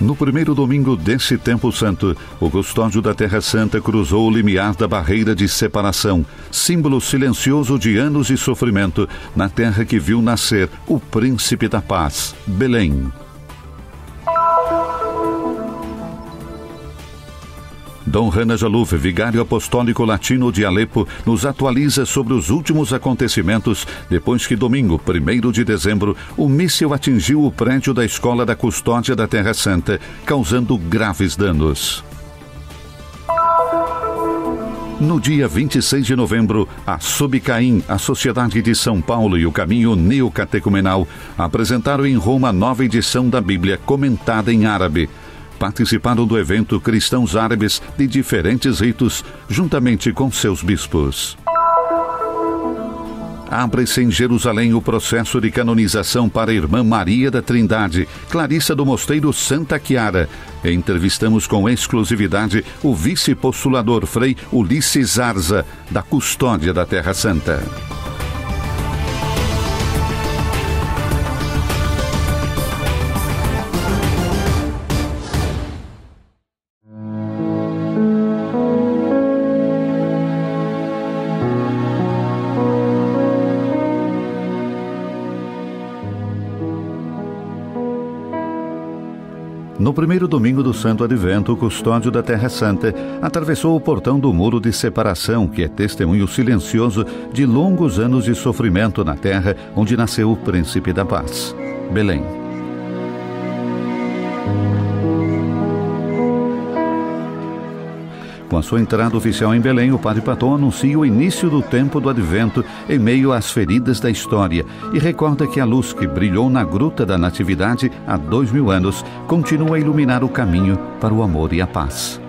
No primeiro domingo desse tempo santo, o custódio da Terra Santa cruzou o limiar da barreira de separação, símbolo silencioso de anos de sofrimento, na terra que viu nascer o Príncipe da Paz, Belém. Dom Rana Jaluf, vigário apostólico latino de Alepo, nos atualiza sobre os últimos acontecimentos depois que domingo, 1º de dezembro, o míssil atingiu o prédio da Escola da Custódia da Terra Santa, causando graves danos. No dia 26 de novembro, a Sobicaim, a Sociedade de São Paulo e o Caminho Neocatecumenal apresentaram em Roma a nova edição da Bíblia comentada em árabe. Participaram do evento cristãos árabes de diferentes ritos, juntamente com seus bispos. Abre-se em Jerusalém o processo de canonização para a irmã Maria da Trindade, Clarissa do Mosteiro Santa Chiara. Entrevistamos com exclusividade o vice-postulador Frei Ulisses Zarza, da Custódia da Terra Santa. No primeiro domingo do Santo Advento, o custódio da Terra Santa atravessou o portão do muro de separação, que é testemunho silencioso de longos anos de sofrimento na terra onde nasceu o Príncipe da Paz, Belém. Com a sua entrada oficial em Belém, o Padre Paton anuncia o início do tempo do Advento em meio às feridas da história e recorda que a luz que brilhou na Gruta da Natividade há 2000 anos continua a iluminar o caminho para o amor e a paz.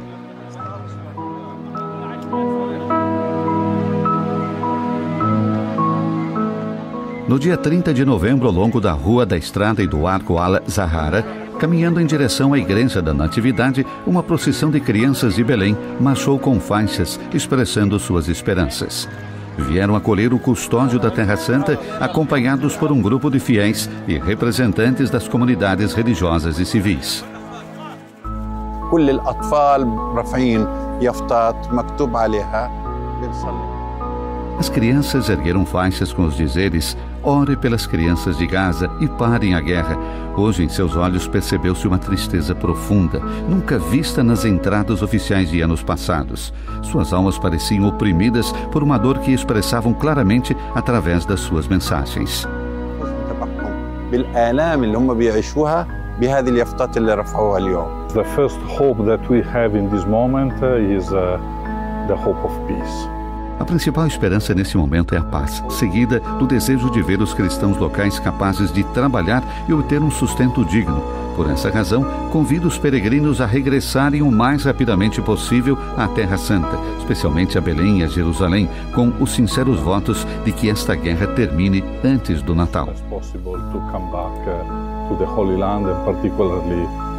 No dia 30 de novembro, ao longo da Rua da Estrada e do Arco Al-Zahara, caminhando em direção à Igreja da Natividade, uma procissão de crianças de Belém marchou com faixas, expressando suas esperanças. Vieram acolher o custódio da Terra Santa, acompanhados por um grupo de fiéis e representantes das comunidades religiosas e civis. As crianças ergueram faixas com os dizeres: ore pelas crianças de Gaza e parem a guerra. Hoje em seus olhos percebeu-se uma tristeza profunda, nunca vista nas entradas oficiais de anos passados. Suas almas pareciam oprimidas por uma dor que expressavam claramente através das suas mensagens. The first hope that we have in this moment is the hope of peace. A principal esperança nesse momento é a paz, seguida do desejo de ver os cristãos locais capazes de trabalhar e obter um sustento digno. Por essa razão, convido os peregrinos a regressarem o mais rapidamente possível à Terra Santa, especialmente a Belém e a Jerusalém, com os sinceros votos de que esta guerra termine antes do Natal.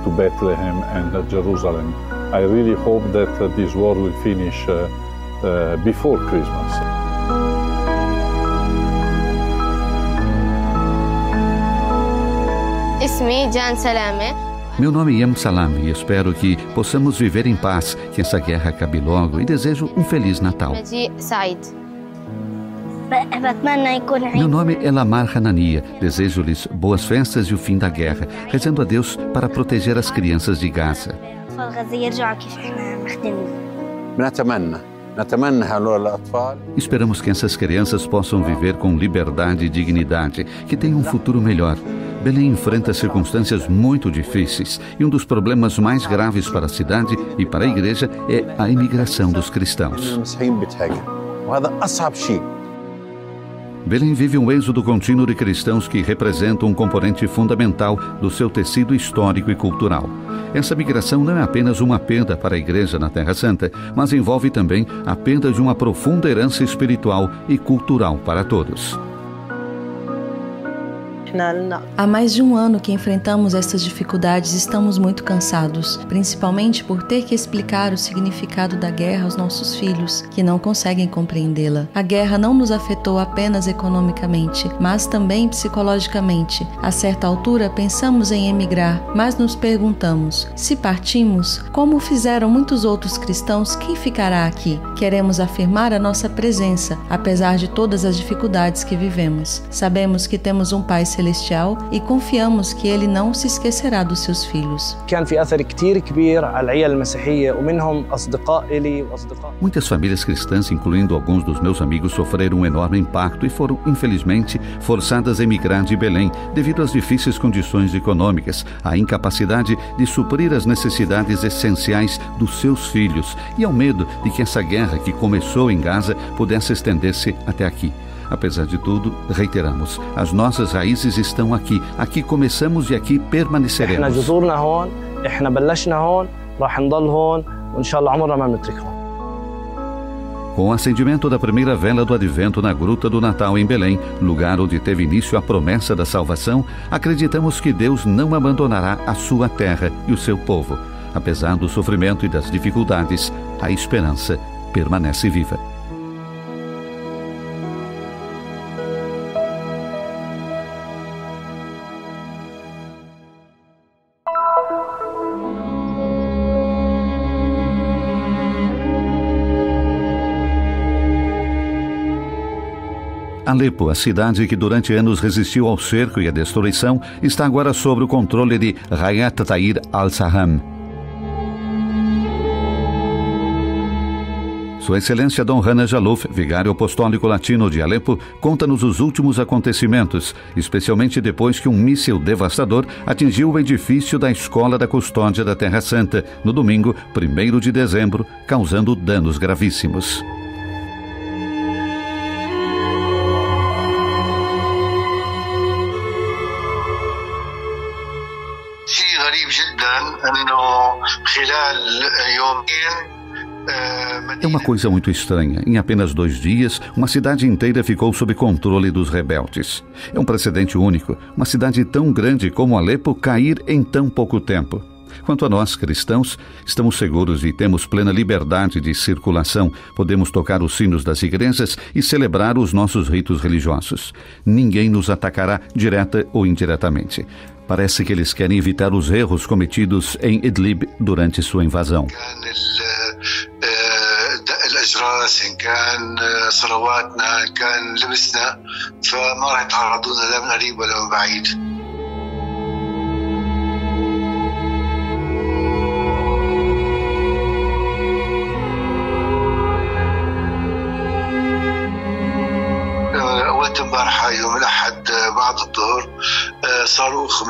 To Bethlehem and Jerusalem. I really hope that this war will finish before Christmas. Meu nome é Yam Salam e espero que possamos viver em paz, que essa guerra acabe logo, e desejo um Feliz Natal. Meu nome é Lamar Hanania. Desejo-lhes boas festas e o fim da guerra, rezando a Deus para proteger as crianças de Gaza. Esperamos que essas crianças possam viver com liberdade e dignidade, que tenham um futuro melhor. Belém enfrenta circunstâncias muito difíceis e um dos problemas mais graves para a cidade e para a igreja é a imigração dos cristãos. Belém vive um êxodo contínuo de cristãos que representam um componente fundamental do seu tecido histórico e cultural. Essa migração não é apenas uma perda para a Igreja na Terra Santa, mas envolve também a perda de uma profunda herança espiritual e cultural para todos. Há mais de um ano que enfrentamos essas dificuldades e estamos muito cansados, principalmente por ter que explicar o significado da guerra aos nossos filhos, que não conseguem compreendê-la. A guerra não nos afetou apenas economicamente, mas também psicologicamente. A certa altura pensamos em emigrar, mas nos perguntamos: se partimos, como fizeram muitos outros cristãos, quem ficará aqui? Queremos afirmar a nossa presença, apesar de todas as dificuldades que vivemos. Sabemos que temos um Pai celestial e confiamos que Ele não se esquecerá dos seus filhos. Muitas famílias cristãs, incluindo alguns dos meus amigos, sofreram um enorme impacto e foram, infelizmente, forçadas a emigrar de Belém devido às difíceis condições econômicas, à incapacidade de suprir as necessidades essenciais dos seus filhos e ao medo de que essa guerra que começou em Gaza pudesse estender-se até aqui. Apesar de tudo, reiteramos, as nossas raízes estão aqui. Aqui começamos e aqui permaneceremos. Com o acendimento da primeira vela do Advento na Gruta do Natal em Belém, lugar onde teve início a promessa da salvação, acreditamos que Deus não abandonará a sua terra e o seu povo. Apesar do sofrimento e das dificuldades, a esperança permanece viva. Alepo, a cidade que durante anos resistiu ao cerco e à destruição, está agora sob o controle de Hayat Tahrir al-Sham. Sua Excelência Dom Hannah Jallouf, vigário apostólico latino de Alepo, conta-nos os últimos acontecimentos, especialmente depois que um míssil devastador atingiu o edifício da Escola da Custódia da Terra Santa, no domingo, 1º de dezembro, causando danos gravíssimos. É uma coisa muito estranha. Em apenas 2 dias, uma cidade inteira ficou sob controle dos rebeldes. É um precedente único. Uma cidade tão grande como Alepo cair em tão pouco tempo. Quanto a nós, cristãos, estamos seguros e temos plena liberdade de circulação. Podemos tocar os sinos das igrejas e celebrar os nossos ritos religiosos. Ninguém nos atacará direta ou indiretamente. Parece que eles querem evitar os erros cometidos em Idlib durante sua invasão. يوم الأحد بعد الظهر صاروخ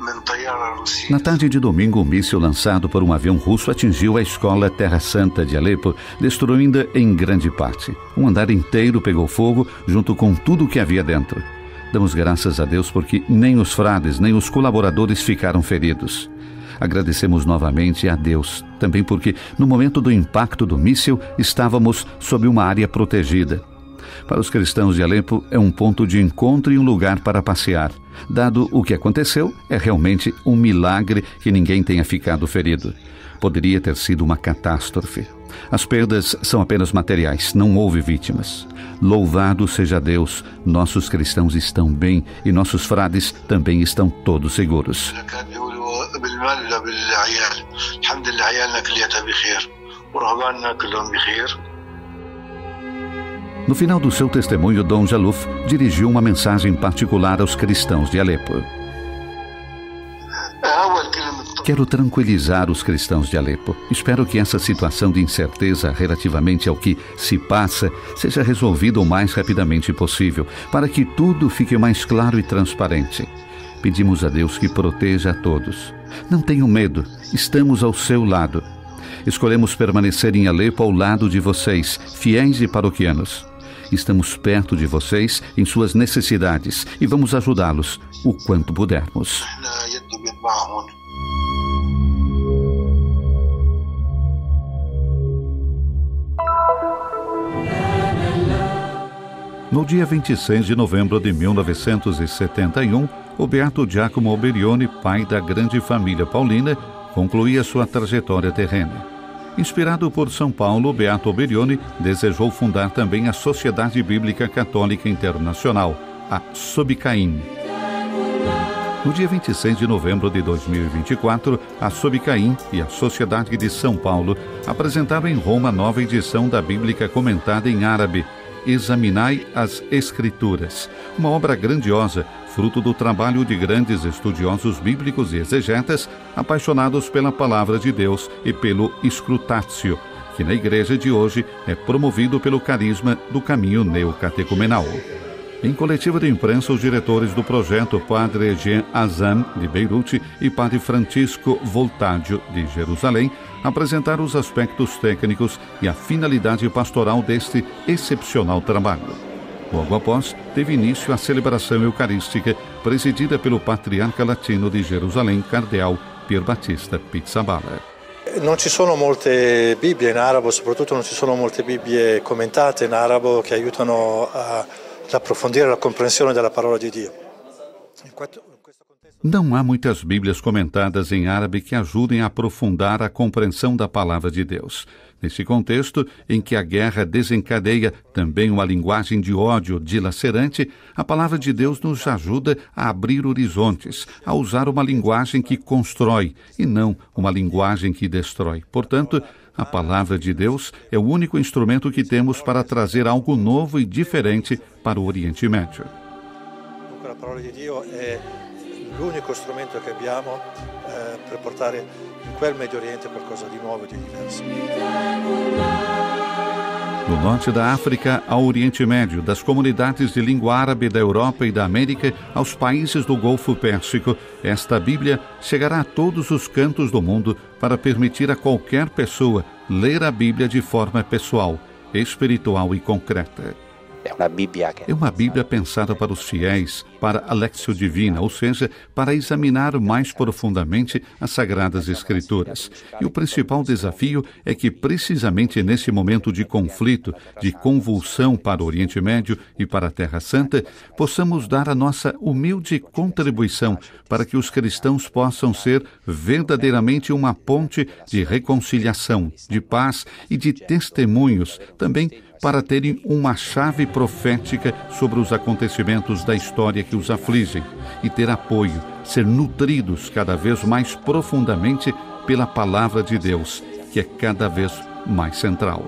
من طيارة روسية. Na tarde de domingo, um míssil lançado por um avião russo atingiu a escola Terra Santa de Alepo, destruindo em grande parte. Um andar inteiro pegou fogo, junto com tudo o que havia dentro. Damos graças a Deus porque nem os frades, nem os colaboradores ficaram feridos. Agradecemos novamente a Deus, também porque, no momento do impacto do míssil, estávamos sob uma área protegida. Para os cristãos de Alepo, é um ponto de encontro e um lugar para passear. Dado o que aconteceu, é realmente um milagre que ninguém tenha ficado ferido. Poderia ter sido uma catástrofe. As perdas são apenas materiais, não houve vítimas. Louvado seja Deus, nossos cristãos estão bem e nossos frades também estão todos seguros. No final do seu testemunho, Dom Jallouf dirigiu uma mensagem particular aos cristãos de Alepo. Quero tranquilizar os cristãos de Alepo. Espero que essa situação de incerteza relativamente ao que se passa seja resolvida o mais rapidamente possível, para que tudo fique mais claro e transparente. Pedimos a Deus que proteja a todos. Não tenham medo, estamos ao seu lado. Escolhemos permanecer em Alepo ao lado de vocês, fiéis e paroquianos. Estamos perto de vocês em suas necessidades e vamos ajudá-los o quanto pudermos. No dia 26 de novembro de 1971, o beato Giacomo Berione, pai da grande família paulina, concluía sua trajetória terrena. Inspirado por São Paulo, o beato Berione desejou fundar também a Sociedade Bíblica Católica Internacional, a SOBICAIM. No dia 26 de novembro de 2024, a SOBICAIM e a Sociedade de São Paulo apresentaram em Roma a nova edição da Bíblia comentada em árabe, Examinai as Escrituras, uma obra grandiosa, fruto do trabalho de grandes estudiosos bíblicos e exegetas apaixonados pela palavra de Deus e pelo escrutácio, que na igreja de hoje é promovido pelo carisma do caminho neocatecumenal. Em coletiva de imprensa, os diretores do projeto, Padre Jean Azam, de Beirute, e Padre Francisco Voltaggio, de Jerusalém, apresentaram os aspectos técnicos e a finalidade pastoral deste excepcional trabalho. Logo após, teve início a celebração eucarística, presidida pelo patriarca latino de Jerusalém, cardeal Pier Battista Pizzaballa. Non ci sono molte Bibbie in arabo, soprattutto non ci sono molte Bibbie commentate in arabo che aiutano ad approfondire la comprensione della parola di Dio. Não há muitas Bíblias comentadas em árabe que ajudem a aprofundar a compreensão da palavra de Deus. Nesse contexto, em que a guerra desencadeia também uma linguagem de ódio dilacerante, a palavra de Deus nos ajuda a abrir horizontes, a usar uma linguagem que constrói e não uma linguagem que destrói. Portanto, a palavra de Deus é o único instrumento que temos para trazer algo novo e diferente para o Oriente Médio. A palavra de Deus é l'unico strumento che abbiamo per portare in quel Medio Oriente qualcosa di nuovo e di diverso. Do norte da África ao Oriente Médio, das comunidades de língua árabe da Europa e da América aos países do Golfo Pérsico, esta Bíblia chegará a todos os cantos do mundo para permitir a qualquer pessoa ler a Bíblia de forma pessoal, espiritual e concreta. É uma Bíblia pensada para os fiéis, para a Lectio Divina, ou seja, para examinar mais profundamente as Sagradas Escrituras. E o principal desafio é que, precisamente nesse momento de conflito, de convulsão para o Oriente Médio e para a Terra Santa, possamos dar a nossa humilde contribuição para que os cristãos possam ser verdadeiramente uma ponte de reconciliação, de paz e de testemunhos, também para terem uma chave profética sobre os acontecimentos da história que os afligem e ter apoio, ser nutridos cada vez mais profundamente pela palavra de Deus, que é cada vez mais central.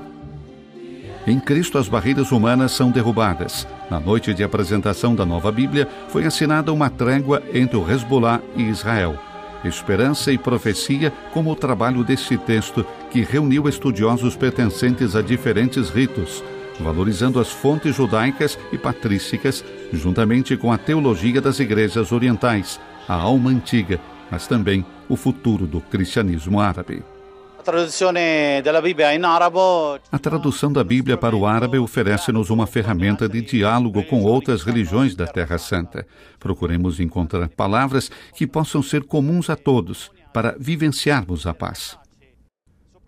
Em Cristo, as barreiras humanas são derrubadas. Na noite de apresentação da nova Bíblia, foi assinada uma trégua entre o Hezbollah e Israel. Esperança e profecia como o trabalho deste texto que reuniu estudiosos pertencentes a diferentes ritos, valorizando as fontes judaicas e patrísticas, juntamente com a teologia das igrejas orientais, a alma antiga, mas também o futuro do cristianismo árabe. A tradução da Bíblia para o árabe oferece-nos uma ferramenta de diálogo com outras religiões da Terra Santa. Procuremos encontrar palavras que possam ser comuns a todos para vivenciarmos a paz.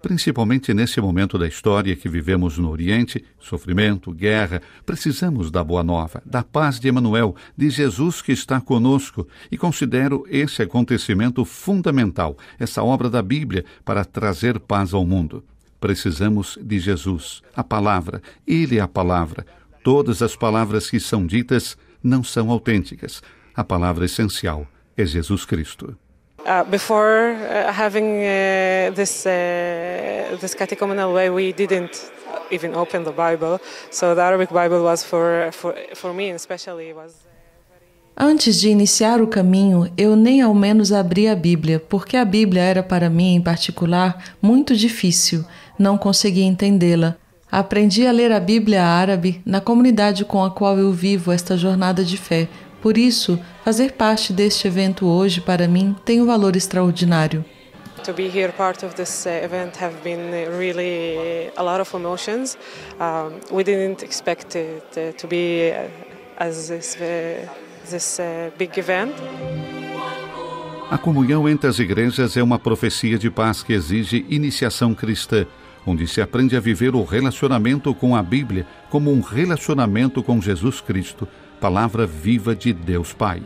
Principalmente nesse momento da história que vivemos no Oriente, sofrimento, guerra, precisamos da boa nova, da paz de Emanuel, de Jesus que está conosco, e considero esse acontecimento fundamental, essa obra da Bíblia, para trazer paz ao mundo. Precisamos de Jesus, a palavra, Ele é a palavra. Todas as palavras que são ditas não são autênticas. A palavra essencial é Jesus Cristo. Before having this catechumenal way, we didn't even open the Bible. So the Arabic Bible was for me especially was. Antes de iniciar o caminho, eu nem ao menos abri a Bíblia, porque a Bíblia era para mim, em particular, muito difícil. Não conseguia entendê-la. Aprendi a ler a Bíblia árabe na comunidade com a qual eu vivo esta jornada de fé. Por isso, fazer parte deste evento hoje, para mim, tem um valor extraordinário. To be here part of this event have been really a lot of emotions. We didn't expect it to be as this big event. A comunhão entre as igrejas é uma profecia de paz que exige iniciação cristã, onde se aprende a viver o relacionamento com a Bíblia como um relacionamento com Jesus Cristo, palavra viva de Deus Pai.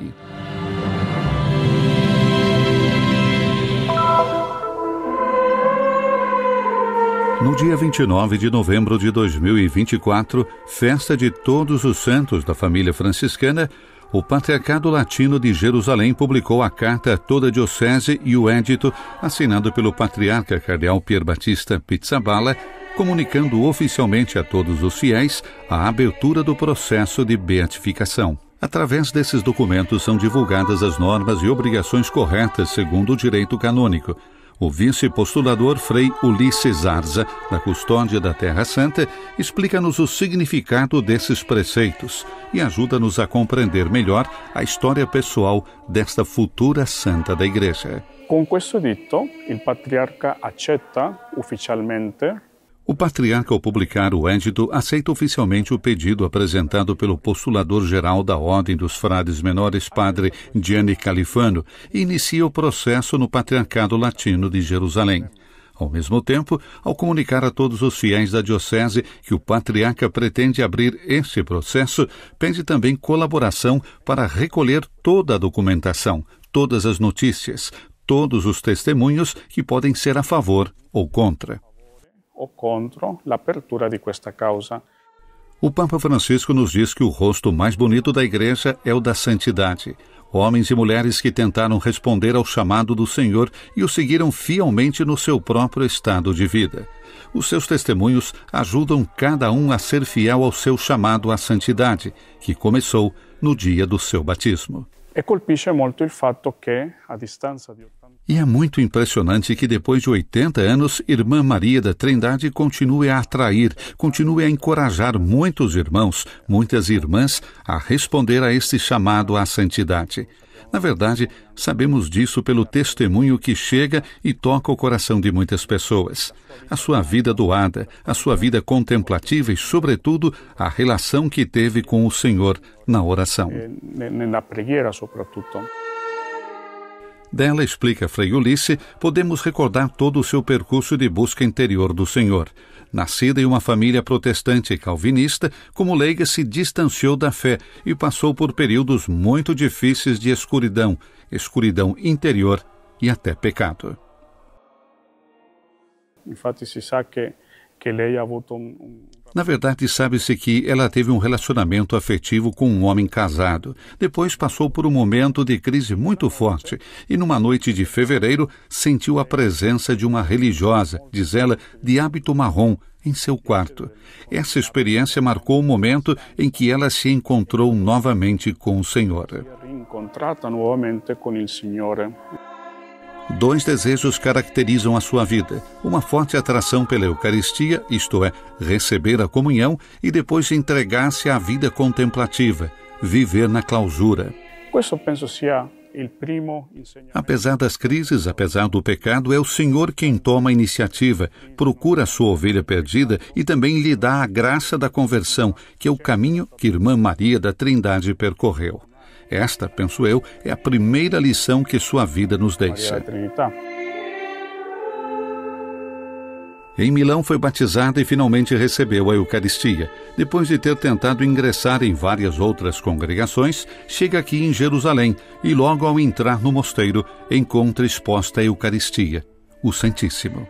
No dia 29 de novembro de 2024, festa de Todos os Santos da família franciscana, o Patriarcado Latino de Jerusalém publicou a carta a toda a diocese e o édito assinado pelo patriarca cardeal Pier Battista Pizzaballa, comunicando oficialmente a todos os fiéis a abertura do processo de beatificação. Através desses documentos são divulgadas as normas e obrigações corretas segundo o direito canônico. O vice-postulador Frei Ulisses Arza, da Custódia da Terra Santa, explica-nos o significado desses preceitos e ajuda-nos a compreender melhor a história pessoal desta futura santa da Igreja. Com questo dito, il patriarca accetta ufficialmente. O patriarca, ao publicar o édito, aceita oficialmente o pedido apresentado pelo postulador-geral da Ordem dos Frades Menores, padre Gianni Califano, e inicia o processo no Patriarcado Latino de Jerusalém. Ao mesmo tempo, ao comunicar a todos os fiéis da diocese que o patriarca pretende abrir este processo, pede também colaboração para recolher toda a documentação, todas as notícias, todos os testemunhos que podem ser a favor ou contra. O contro l'apertura di questa causa. O Papa Francisco nos diz que o rosto mais bonito da Igreja é o da santidade. Homens e mulheres que tentaram responder ao chamado do Senhor e o seguiram fielmente no seu próprio estado de vida. Os seus testemunhos ajudam cada um a ser fiel ao seu chamado à santidade, que começou no dia do seu batismo. E colpisce molto il fatto che, a distanza di 80 E é muito impressionante que depois de 80 anos, Irmã Maria da Trindade continue a atrair, continue a encorajar muitos irmãos, muitas irmãs a responder a este chamado à santidade. Na verdade, sabemos disso pelo testemunho que chega e toca o coração de muitas pessoas. A sua vida doada, a sua vida contemplativa e, sobretudo, a relação que teve com o Senhor na oração. Nella preghiera soprattutto. Dela, explica Frei Ulisses, podemos recordar todo o seu percurso de busca interior do Senhor. Nascida em uma família protestante e calvinista, como leiga se distanciou da fé e passou por períodos muito difíceis de escuridão interior e até pecado. Infatti si sa che lei ha avuto Na verdade, sabe-se que ela teve um relacionamento afetivo com um homem casado. Depois passou por um momento de crise muito forte e, numa noite de fevereiro, sentiu a presença de uma religiosa, diz ela, de hábito marrom, em seu quarto. Essa experiência marcou o momento em que ela se encontrou novamente com o Senhor. Reincontrata nuovamente com il Signore. Dois desejos caracterizam a sua vida: uma forte atração pela Eucaristia, isto é, receber a comunhão, e depois entregar-se à vida contemplativa, viver na clausura. Questo penso sia il primo insegnamento. Apesar das crises, apesar do pecado, é o Senhor quem toma a iniciativa, procura a sua ovelha perdida e também lhe dá a graça da conversão, que é o caminho que Irmã Maria da Trindade percorreu. Esta, penso eu, é a primeira lição que sua vida nos deixa. Em Milão foi batizada e finalmente recebeu a Eucaristia. Depois de ter tentado ingressar em várias outras congregações, chega aqui em Jerusalém e logo ao entrar no mosteiro encontra exposta a Eucaristia, o Santíssimo.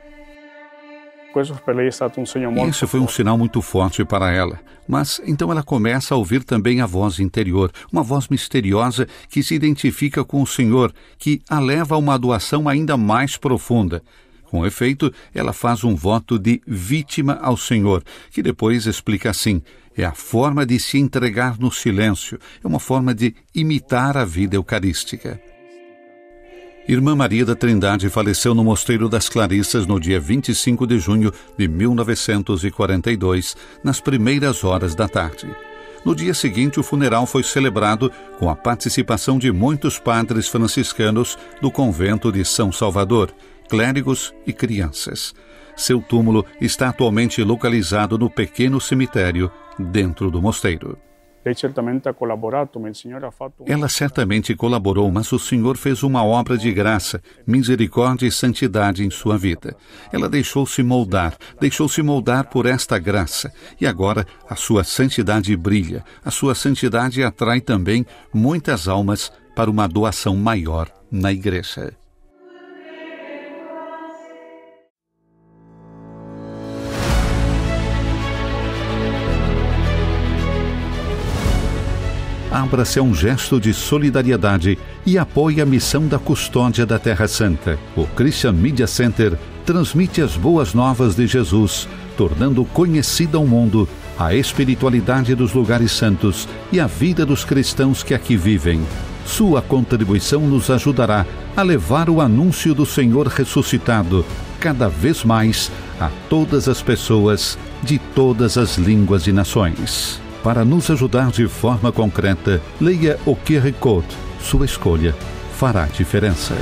Esse foi um sinal muito forte para ela. Mas então ela começa a ouvir também a voz interior, uma voz misteriosa que se identifica com o Senhor, que a leva a uma doação ainda mais profunda. Com efeito, ela faz um voto de vítima ao Senhor, que depois explica assim: é a forma de se entregar no silêncio, é uma forma de imitar a vida eucarística. Irmã Maria da Trindade faleceu no Mosteiro das Clarissas no dia 25 de junho de 1942, nas primeiras horas da tarde. No dia seguinte, o funeral foi celebrado com a participação de muitos padres franciscanos do convento de São Salvador, clérigos e crianças. Seu túmulo está atualmente localizado no pequeno cemitério dentro do mosteiro. Ela certamente colaborou, mas o Senhor fez uma obra de graça, misericórdia e santidade em sua vida. Ela deixou-se moldar por esta graça. E agora a sua santidade brilha. A sua santidade atrai também muitas almas para uma doação maior na igreja. Abra-se a um gesto de solidariedade e apoie a missão da custódia da Terra Santa. O Christian Media Center transmite as boas novas de Jesus, tornando conhecida ao mundo a espiritualidade dos lugares santos e a vida dos cristãos que aqui vivem. Sua contribuição nos ajudará a levar o anúncio do Senhor ressuscitado cada vez mais a todas as pessoas de todas as línguas e nações. Para nos ajudar de forma concreta, leia o QR Code. Sua escolha fará diferença.